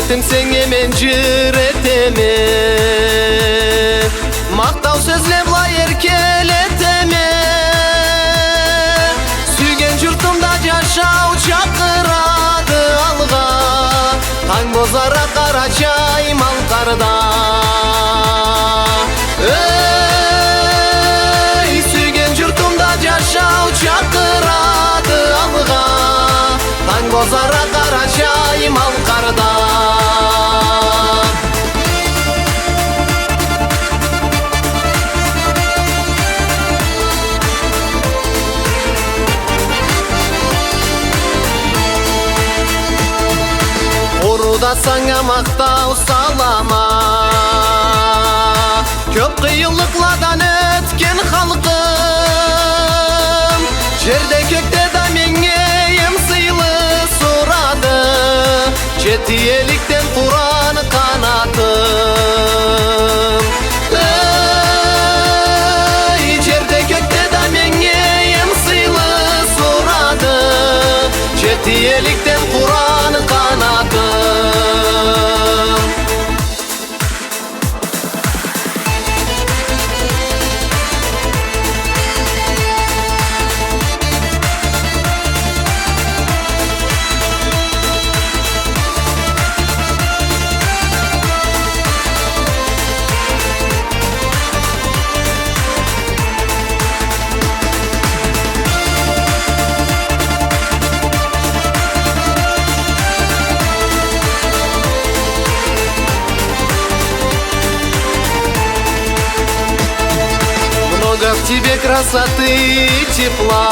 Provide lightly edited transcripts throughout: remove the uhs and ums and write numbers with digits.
Еттім сеңе мен жүретеме, мақтау сөзле былай еркелетеме. Сүйген жұртымда жашау чақырады алға, таң бозара Карачайым алқарда. Сүйген жұртымда жашау чақырады алға, таң бозара Карачайым алқарда. Оруда саңа мақтау салама, көп қиылықладан өткен халқым. Жерде көкте да менге ем сыйлы сұрады, жеті еліктен құран қанатым. Жерде көкте да менге ем сыйлы сұрады, жеті еліктен құран қанатым. В тебе красоты и тепла,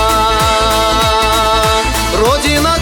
Родина